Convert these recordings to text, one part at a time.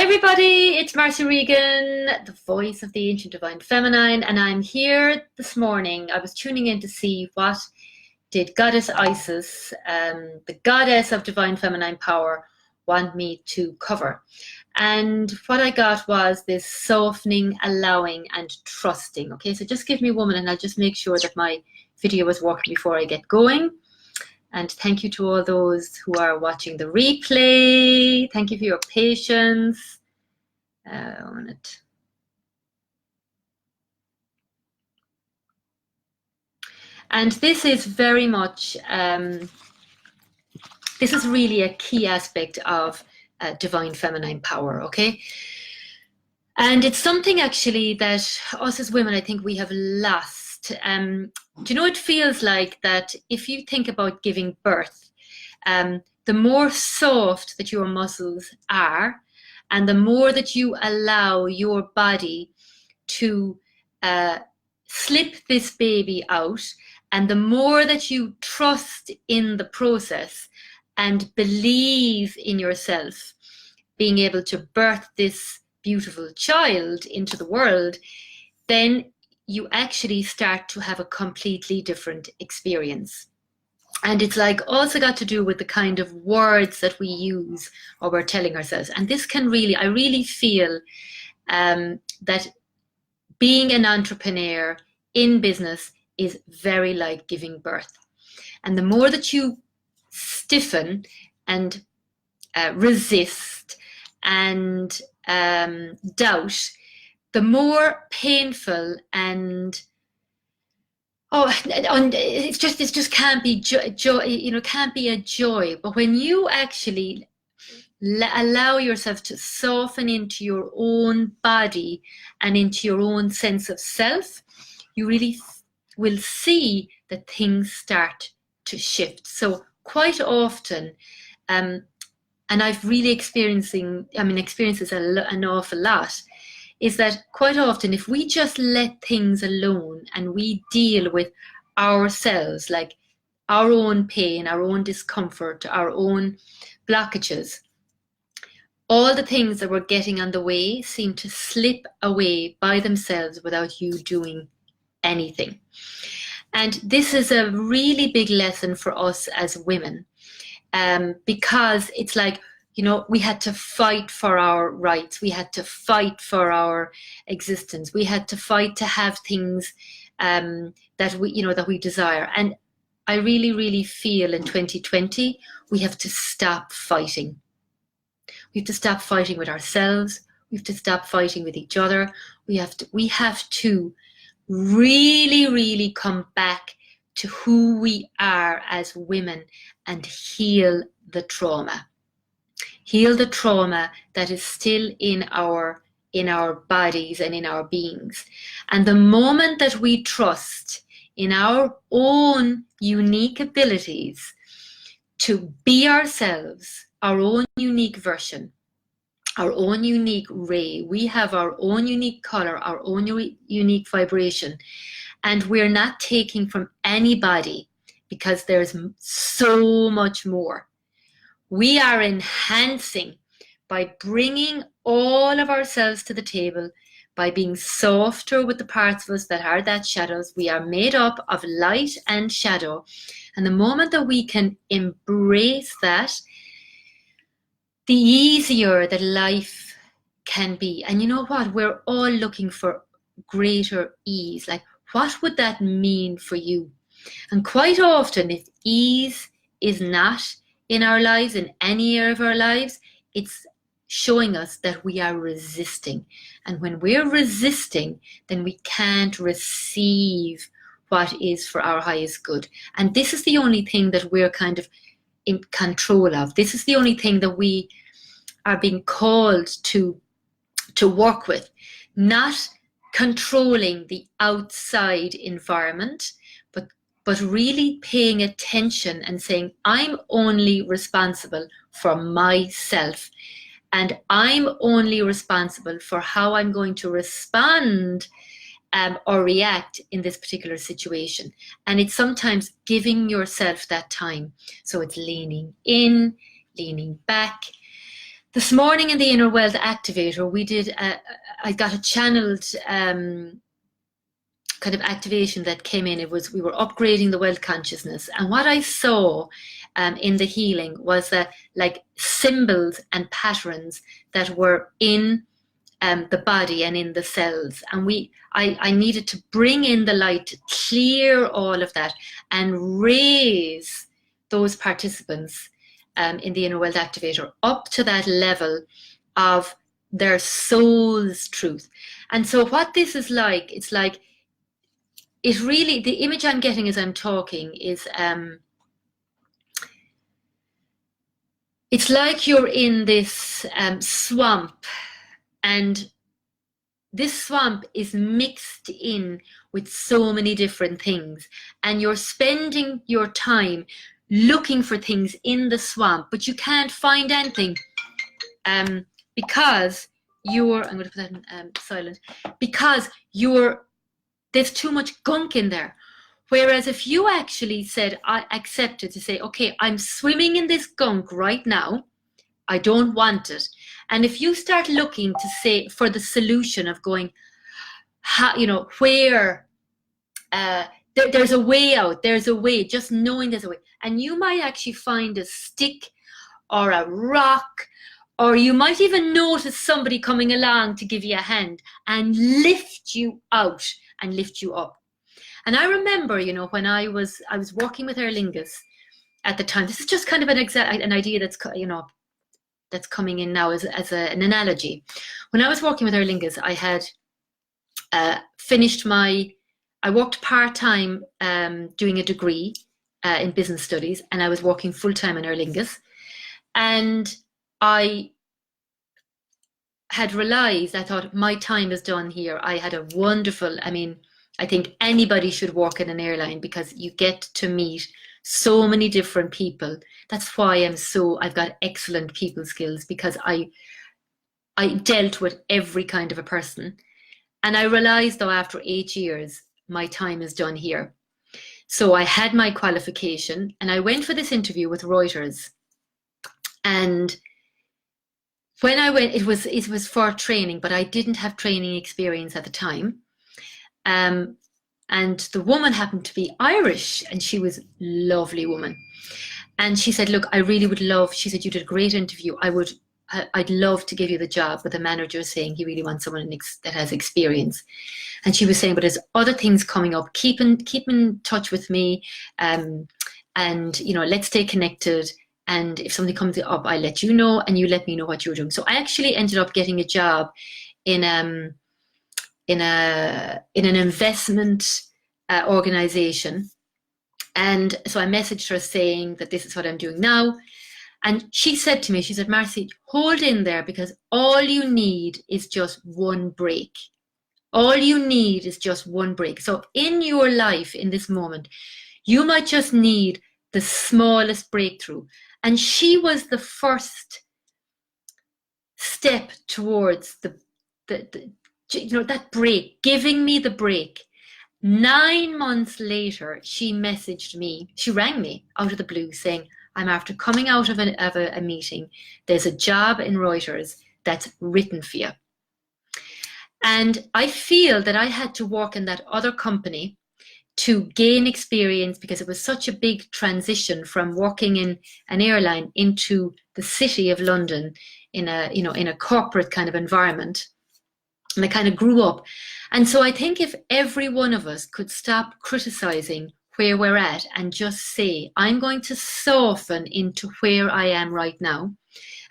everybody, it's Marcy Regan, the voice of the ancient divine feminine, and I'm here this morning. I was tuning in to see what did Goddess Isis, the goddess of divine feminine power, want me to cover. And what I got was this softening, allowing, and trusting. Okay, so just give me a moment and I'll just make sure that my video is working before I get going. And thank you to all those who are watching the replay. Thank you for your patience on it. And this is very much, this is really a key aspect of divine feminine power, okay? And it's something actually that us as women, I think we have lost. Do you know, it feels like that if you think about giving birth, the more soft that your muscles are, and the more that you allow your body to slip this baby out, and the more that you trust in the process and believe in yourself being able to birth this beautiful child into the world, then you actually start to have a completely different experience. And it's like also got to do with the kind of words that we use or we're telling ourselves. And this can really, I really feel that being an entrepreneur in business is very like giving birth. And the more that you stiffen and resist and doubt, the more painful and it just can't be joy, you know, can't be a joy. But when you actually allow yourself to soften into your own body and into your own sense of self, you really will see that things start to shift. So quite often, and I've really experienced this an awful lot, is that quite often if we just let things alone and we deal with ourselves, like our own pain, our own discomfort, our own blockages, all the things that were getting on the way seem to slip away by themselves without you doing anything. And this is a really big lesson for us as women, because it's like, you know, we had to fight for our rights. We had to fight for our existence. We had to fight to have things that we desire. And I really, really feel in 2020, we have to stop fighting. We have to stop fighting with ourselves. We have to stop fighting with each other. We have to really, really come back to who we are as women and heal the trauma. Heal the trauma that is still in our bodies and in our beings. And the moment that we trust in our own unique abilities to be ourselves, our own unique version, our own unique ray, we have our own unique color, our own unique vibration, and we're not taking from anybody because there's so much more. We are enhancing by bringing all of ourselves to the table, by being softer with the parts of us that are that shadows. We are made up of light and shadow. And the moment that we can embrace that, the easier that life can be. And you know what? We're all looking for greater ease. Like, what would that mean for you? And quite often, if ease is not in our lives, in any area of our lives, it's showing us that we are resisting. And when we're resisting, then we can't receive what is for our highest good. And this is the only thing that we're kind of in control of. This is the only thing that we are being called to work with, not controlling the outside environment, but really paying attention and saying, I'm only responsible for myself, and I'm only responsible for how I'm going to respond or react in this particular situation. And it's sometimes giving yourself that time. So it's leaning in, leaning back. this morning in the Inner Wealth Activator, we did, I got a channeled kind of activation that came in. We were upgrading the wealth consciousness. And what I saw in the healing was that like symbols and patterns that were in the body and in the cells. And I needed to bring in the light to clear all of that and raise those participants in the Inner Wealth Activator up to that level of their soul's truth. And so what this is like, it's like, it really, the image I'm getting as I'm talking is, it's like you're in this swamp, and this swamp is mixed in with so many different things, and you're spending your time looking for things in the swamp, but you can't find anything because I'm going to put that in silent, because there's too much gunk in there. Whereas if you actually said, I accepted to say, okay, I'm swimming in this gunk right now, I don't want it. And if you start looking to say for the solution of going, where there's a way out, there's a way, just knowing there's a way. And you might actually find a stick or a rock, or you might even notice somebody coming along to give you a hand and lift you out and lift you up. And I remember, when I was working with Aer Lingus at the time. This is just kind of an idea that's that's coming in now as an analogy. When I was working with Aer Lingus, I had I worked part-time doing a degree in business studies, and I was working full-time in Aer Lingus. And I had realized, I thought, my time is done here. I had a wonderful, I think anybody should work in an airline because you get to meet so many different people. That's why I've got excellent people skills, because I dealt with every kind of a person. And I realized, though, after 8 years, my time is done here. So I had my qualification and I went for this interview with Reuters. And when I went, it was for training, but I didn't have training experience at the time. And the woman happened to be Irish, and she was a lovely woman. And she said, look, I really would love, she said, you did a great interview. I'd love to give you the job, but the manager is saying he really wants someone that has experience. And she was saying, but there's other things coming up. Keep in touch with me, and let's stay connected. And if something comes up, I'll let you know, and you let me know what you're doing. So I actually ended up getting a job in an investment organization. And so I messaged her saying that this is what I'm doing now. And she said to me, she said, Marcy, hold in there, because all you need is just one break. All you need is just one break. So in your life, in this moment, you might just need the smallest breakthrough. And she was the first step towards that break, giving me the break. 9 months later, she messaged me. She rang me out of the blue saying, I'm after coming out of a meeting. There's a job in Reuters that's written for you. And I feel that I had to work in that other company to gain experience, because it was such a big transition from working in an airline into the city of London in a corporate kind of environment. And I kind of grew up. And so I think if every one of us could stop criticizing where we're at and just say, I'm going to soften into where I am right now,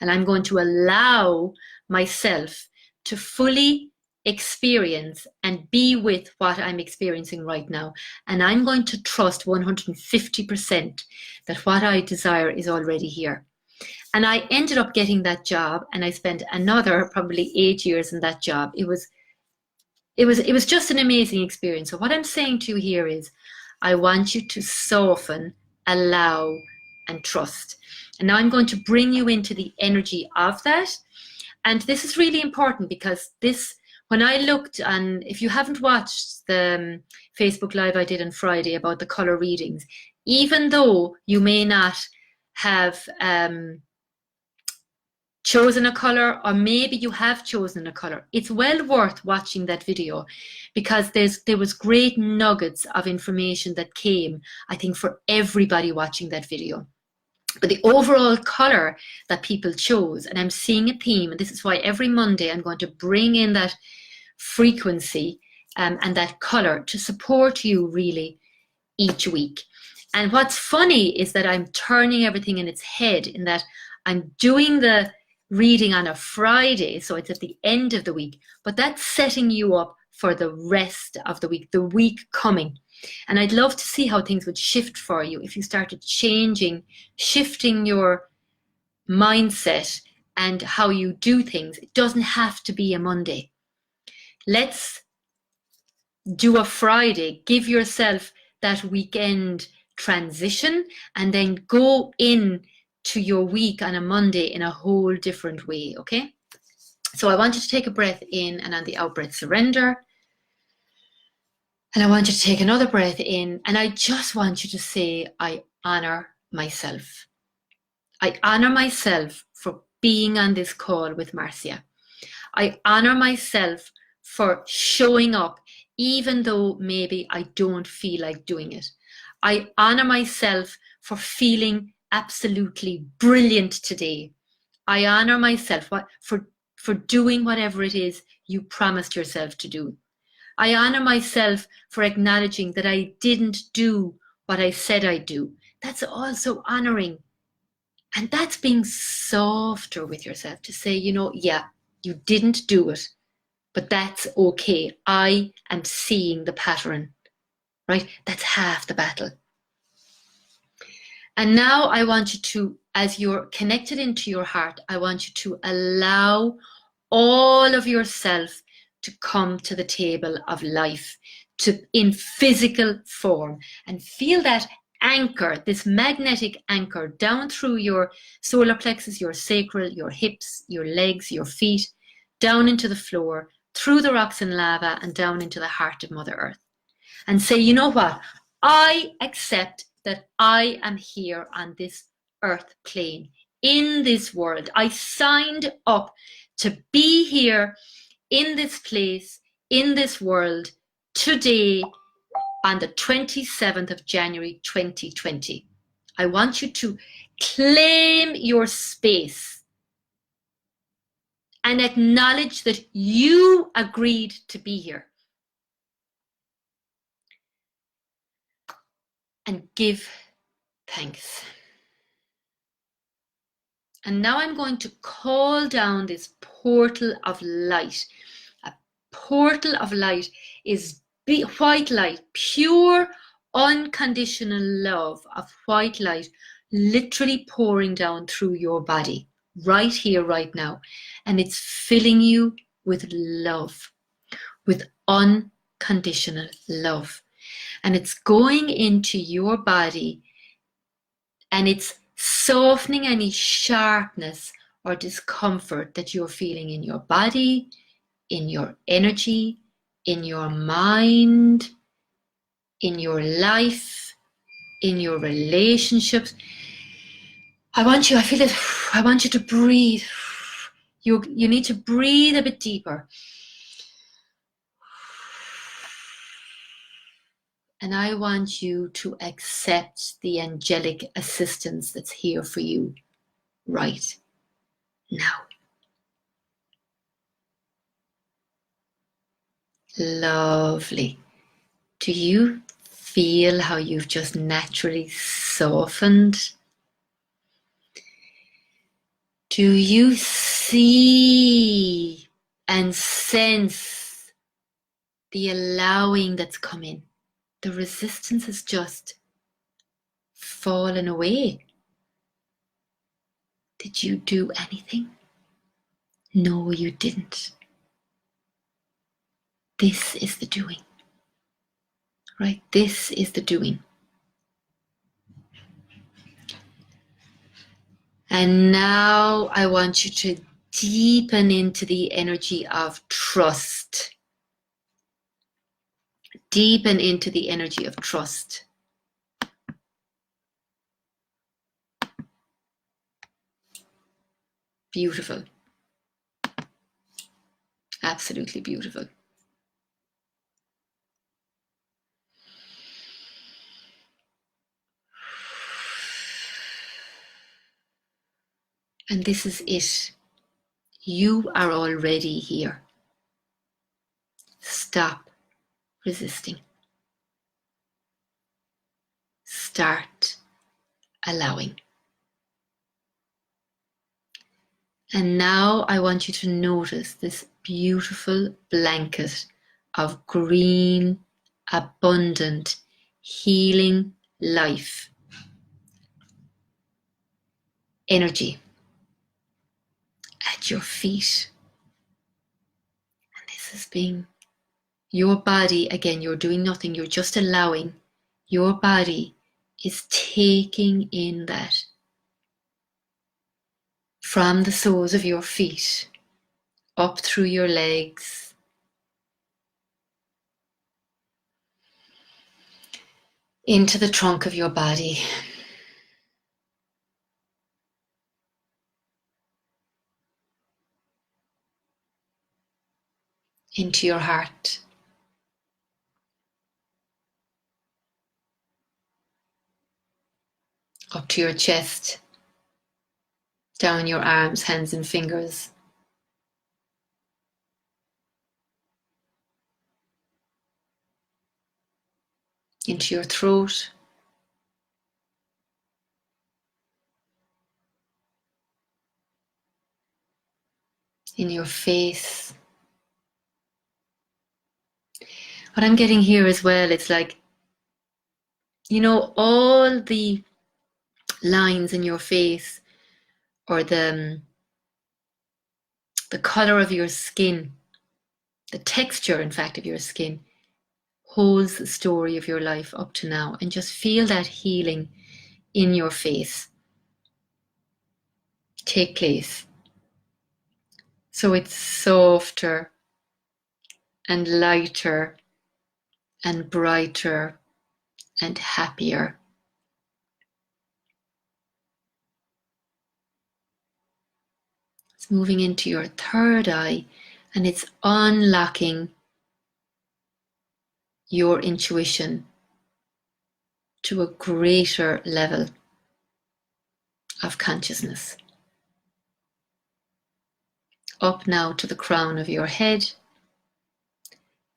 and I'm going to allow myself to fully experience and be with what I'm experiencing right now. And I'm going to trust 150% that what I desire is already here. And I ended up getting that job, and I spent another probably 8 years in that job. It was just an amazing experience. So what I'm saying to you here is, I want you to soften, allow, and trust. And now I'm going to bring you into the energy of that. And this is really important, because when I looked, and if you haven't watched the Facebook Live I did on Friday about the color readings, even though you may not have chosen a color, or maybe you have chosen a color, it's well worth watching that video, because there was great nuggets of information that came, I think, for everybody watching that video. But the overall color that people chose, and I'm seeing a theme, and this is why every Monday I'm going to bring in that frequency and that color to support you really each week. And what's funny is that I'm turning everything in its head, in that I'm doing the reading on a Friday, so it's at the end of the week, but that's setting you up for the rest of the week coming. And I'd love to see how things would shift for you if you started shifting your mindset and how you do things. It doesn't have to be a Monday. Let's do a Friday. Give yourself that weekend transition and then go in to your week on a Monday in a whole different way, okay? So I want you to take a breath in, and on the out breath, surrender. And I want you to take another breath in, and I just want you to say, I honor myself. I honor myself for being on this call with Marcia. I honor myself for showing up, even though maybe I don't feel like doing it. I honor myself for feeling absolutely brilliant today. I honor myself for doing whatever it is you promised yourself to do. I honor myself for acknowledging that I didn't do what I said I'd do. That's also honoring. And that's being softer with yourself, to say, yeah, you didn't do it, but that's okay. I am seeing the pattern, right? That's half the battle. And now I want you to, as you're connected into your heart, I want you to allow all of yourself to come to the table of life, in physical form, and feel that anchor, this magnetic anchor, down through your solar plexus, your sacral, your hips, your legs, your feet, down into the floor, through the rocks and lava, and down into the heart of Mother Earth. And say, you know what? I accept that I am here on this earth plane, in this world. I signed up to be here in this place, in this world, today, on the 27th of January, 2020. I want you to claim your space and acknowledge that you agreed to be here. And give thanks. And now I'm going to call down this portal of light. A portal of light is white light, pure, unconditional love of white light, literally pouring down through your body, right here, right now. And it's filling you with love, with unconditional love. And it's going into your body, and it's softening any sharpness or discomfort that you're feeling in your body, in your energy, in your mind, in your life, in your relationships. I want you to breathe. You need to breathe a bit deeper. And I want you to accept the angelic assistance that's here for you right now. Lovely. Do you feel how you've just naturally softened? Do you see and sense the allowing that's come in? The resistance has just fallen away. Did you do anything? No, you didn't. This is the doing. Right? This is the doing. And now I want you to deepen into the energy of trust. Deepen into the energy of trust. Beautiful. Absolutely beautiful. And this is it. You are already here. Stop resisting. Start allowing. And now I want you to notice this beautiful blanket of green, abundant, healing life energy at your feet. And this is being your body, again, you're doing nothing, you're just allowing. Your body is taking in that from the soles of your feet up through your legs, into the trunk of your body, into your heart, up to your chest, down your arms, hands and fingers, into your throat, in your face. What I'm getting here as well, it's like, you know, all the lines in your face, or the color of your skin, the texture, in fact, of your skin, holds the story of your life up to now. And just feel that healing in your face take place. So it's softer and lighter and brighter and happier. It's moving into your third eye, and it's unlocking your intuition to a greater level of consciousness. Up now to the crown of your head,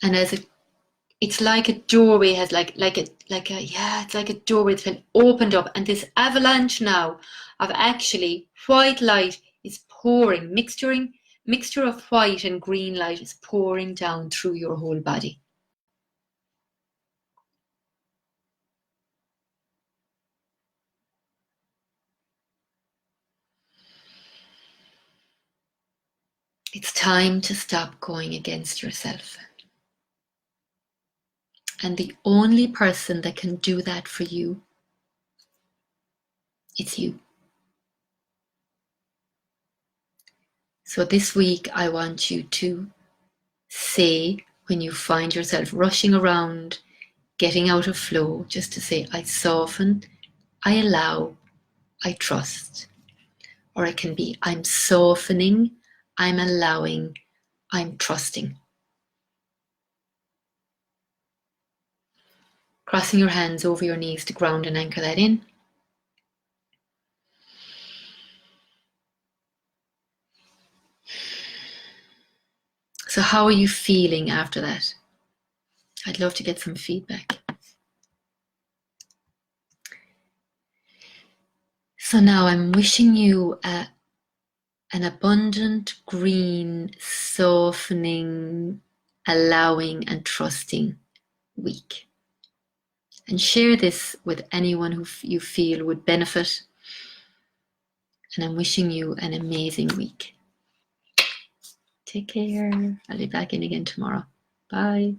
and as it's like a doorway has it's like a doorway that's been opened up, and this avalanche now of actually white light is pouring, mixture of white and green light is pouring down through your whole body. It's time to stop going against yourself. And the only person that can do that for you, it's you. So this week, I want you to say, when you find yourself rushing around, getting out of flow, just to say, I soften, I allow, I trust. Or it can be, I'm softening, I'm allowing, I'm trusting. Crossing your hands over your knees to ground and anchor that in. So how are you feeling after that? I'd love to get some feedback. So now I'm wishing you an abundant, green, softening, allowing and trusting week. And share this with anyone who you feel would benefit. And I'm wishing you an amazing week. Take care. I'll be back in again tomorrow. Bye.